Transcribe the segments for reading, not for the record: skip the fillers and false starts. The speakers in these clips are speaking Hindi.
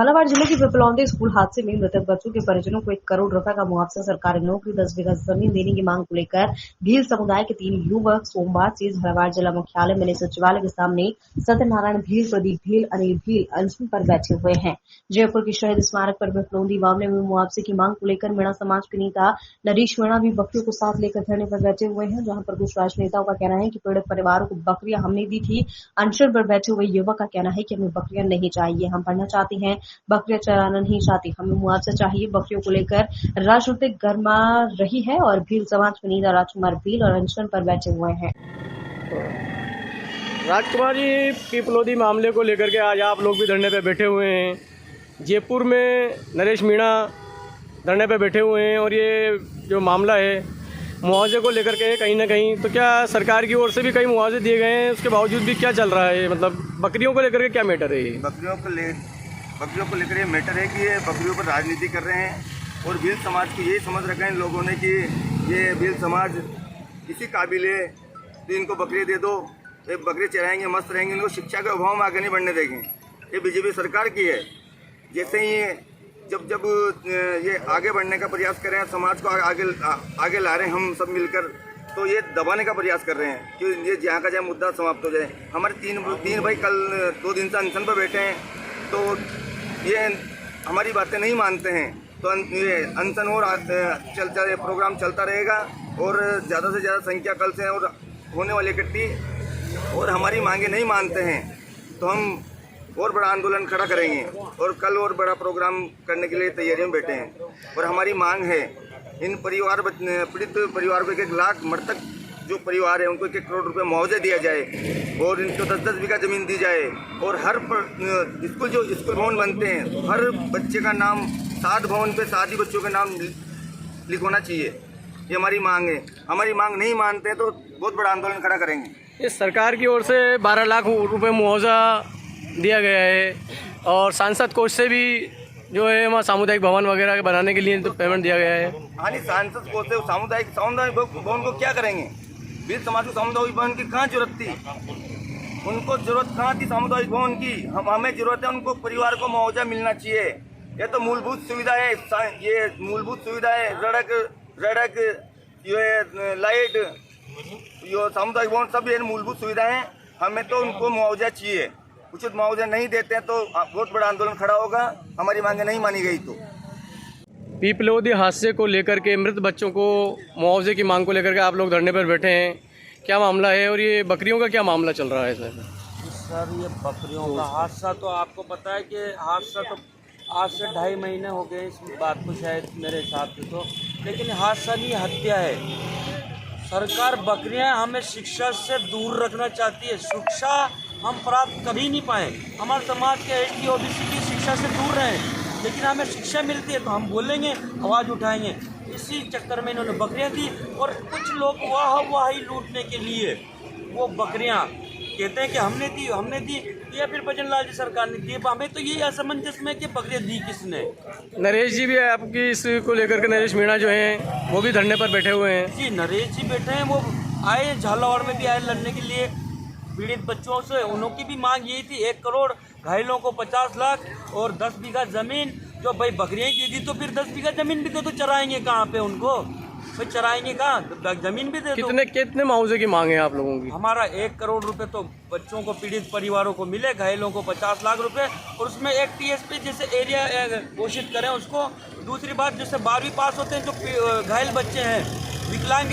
झालावाड़ जिले के पिपलौदी स्कूल हादसे में मृतक बच्चों के परिजनों को 1 करोड़ रुपए का मुआवजा, सरकारी नौकरी, 10 बीघा जमीन देने की मांग को लेकर भील समुदाय के 3 युवक सोमवार से झालावाड़ जिला मुख्यालय मिनी सचिवालय के सामने सत्यनारायण भील, प्रदीप भील, अनिल भील अनशन पर बैठे हुए हैं। जयपुर के शहीद स्मारक पर पिपलौदी मामले में मुआवजे की मांग को लेकर मीणा समाज के नेता नरेश मीणा भी बकरियों को साथ लेकर धरने पर बैठे हुए हैं, जहां पर कुछ राजनेताओं का कहना है कि पीड़ित परिवारों को बकरियां हमने दी थी। अनशन पर बैठे हुए युवक का कहना है कि हमें बकरियां नहीं चाहिए, हम पढ़ना चाहते हैं, बकरियां चराना नहीं चाहती, हमें मुआवजा चाहिए। बकरियों को लेकर राजनीतिक गर्मा रही है और भील समाज के नेता राजकुमार भील और अनशन पर बैठे हुए हैं। राजकुमार जी, पिपलौदी मामले को लेकर के आज आप लोग भी धरने पे बैठे हुए हैं। जयपुर में नरेश मीणा धरने पे बैठे हुए हैं और ये जो मामला है मुआवजे को लेकर के कहीं ना कहीं, तो क्या सरकार की ओर से भी कई मुआवजे दिए गए हैं, उसके बावजूद भी क्या चल रहा है? मतलब बकरियों को लेकर के क्या मैटर है? बकरियों को लेकर ये मैटर है कि ये बकरियों पर राजनीति कर रहे हैं और भील समाज को यही समझ रखा है इन लोगों ने कि ये भील समाज इसी काबिल है तो इनको बकरी दे दो, ये बकरी चराएंगे, मस्त रहेंगे, इनको शिक्षा के अभाव में आगे नहीं बढ़ने देंगे। ये बीजेपी सरकार की है। जैसे ही जब ये आगे बढ़ने का प्रयास कर रहे हैं, समाज को आगे ला रहे हैं हम सब मिलकर, तो ये दबाने का प्रयास कर रहे हैं कि ये जहाँ का जहाँ मुद्दा समाप्त हो जाए। हमारे तीन भाई कल 2 दिन से अनशन पर बैठे हैं, तो ये हमारी बातें नहीं मानते हैं, तो ये अनशन और चलता प्रोग्राम चलता रहेगा और ज़्यादा से ज़्यादा संख्या कल से और होने वाली इकट्ठी, और हमारी मांगे नहीं मानते हैं तो हम और बड़ा आंदोलन खड़ा करेंगे और कल और बड़ा प्रोग्राम करने के लिए तैयारी में बैठे हैं। और हमारी मांग है इन पीड़ित परिवार को 1 लाख, मृतक जो परिवार है उनको 1 करोड़ रुपए मुआवजा दिया जाए और इनको 10-10 बीघा जमीन दी जाए और हर स्कूल भवन बनते हैं हर बच्चे का नाम 7 भवन पे 7 ही बच्चों के नाम लिखवाना चाहिए। ये हमारी मांग है। हमारी मांग नहीं मानते हैं तो बहुत बड़ा आंदोलन खड़ा करेंगे। इस सरकार की ओर से 12 लाख रुपए मुआवजा दिया गया है और सांसद कोष से भी जो है वहाँ सामुदायिक भवन वगैरह बनाने के लिए तो पेमेंट दिया गया है। हाँ नहीं, सांसद कोष से सामुदायिक भवन को क्या करेंगे? भील समाज को सामुदायिक भवन की कहाँ जरूरत थी? उनको जरूरत कहाँ थी सामुदायिक भवन की? हमें जरूरत है, उनको परिवार को मुआवजा मिलना चाहिए। ये तो मूलभूत सुविधा है, ये मूलभूत सुविधा है, सड़क, ये लाइट, ये सामुदायिक भवन, सब ये मूलभूत सुविधाएं हैं। हमें तो उनको मुआवजा चाहिए। उचित मुआवजा नहीं देते हैं तो बहुत बड़ा आंदोलन खड़ा होगा। हमारी मांगे नहीं मानी गई तो पिपलौदी हादसे को लेकर के, मृत बच्चों को मुआवजे की मांग को लेकर के आप लोग धरने पर बैठे हैं, क्या मामला है? और ये बकरियों का क्या मामला चल रहा है सर? ये बकरियों का हादसा तो आपको पता है कि हादसा तो आज से 2.5 महीने हो गए इस बात को, शायद मेरे हिसाब से तो, लेकिन हादसा नहीं, हत्या है। सरकार बकरियां हमें शिक्षा से दूर रखना चाहती है। शिक्षा हम प्राप्त कभी नहीं पाए। हमारे समाज के ST OBC की शिक्षा से दूर रहे, लेकिन हमें शिक्षा मिलती है तो हम बोलेंगे, आवाज़ उठाएंगे। इसी चक्कर में इन्होंने बकरियां दी और कुछ लोग वाह लूटने के लिए वो बकरियां कहते हैं कि हमने दी या फिर भजन लाल जी सरकार ने दी। हमें तो ये असमंजस में कि बकरियां दी किसने। नरेश जी भी आपकी इस को लेकर के, नरेश मीणा जो हैं वो भी धरने पर बैठे हुए हैं। जी, नरेश जी बैठे हैं, वो आए झालावाड़ में भी आए लड़ने के लिए पीड़ित बच्चों से। उनकी भी मांग यही थी, 1 करोड़, घायलों को 50 लाख और 10 बीघा जमीन। जो भाई बकरियां की दी तो फिर 10 बीघा जमीन भी दो, तो चराएंगे कहाँ पे उनको? भाई चराएंगे कहाँ? जमीन भी दे दो। कितने मुआवजे की मांग है आप लोगों की? हमारा 1 करोड़ रुपए तो बच्चों को, पीड़ित परिवारों को मिले, घायलों को 50 लाख रुपए और उसमें एक TSP जैसे एरिया घोषित करें उसको। दूसरी बात, जैसे 12वीं पास होते हैं जो घायल बच्चे हैं, विकलांग,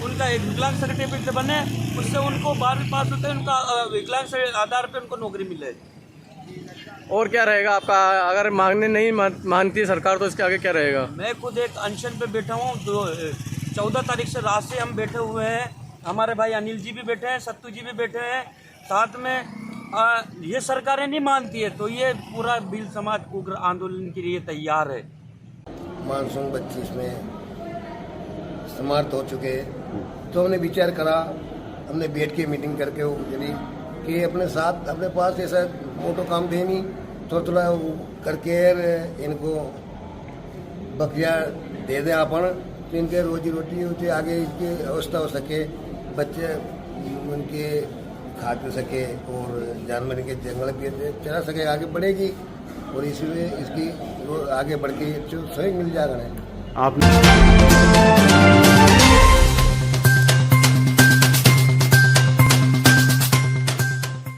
उनका एक विकलांग सर्टिफिकेट से बने, उससे उनको 12वीं पास होते हैं, उनका विकलांग से आधार पे उनको नौकरी मिले। और क्या रहेगा आपका? अगर मांगने नहीं मानती सरकार तो इसके आगे क्या रहेगा? मैं खुद एक अनशन पे बैठा हूँ। 14 तारीख से रात से हम बैठे हुए हैं। हमारे भाई अनिल जी भी बैठे हैं, सत्तू जी भी बैठे हैं साथ में। ये सरकारें नहीं मानती है तो ये पूरा भील समाज उग्र आंदोलन के लिए तैयार है। मानसून 25 में समाप्त हो चुके, तो हमने विचार करा, हमने बैठ के मीटिंग करके यदि कि अपने साथ अपने पास ऐसा मोटो काम दे नहीं, थोड़ा करके इनको बकरियां दे दें अपन, तो इनके रोजी रोटी होती आगे इसकी अवस्था हो सके, बच्चे उनके खा पी सके और जानवर के जंगल भी चला सके, आगे बढ़ेगी। और इसलिए इसकी आगे बढ़ के स्वयं मिल जाएगा। आपने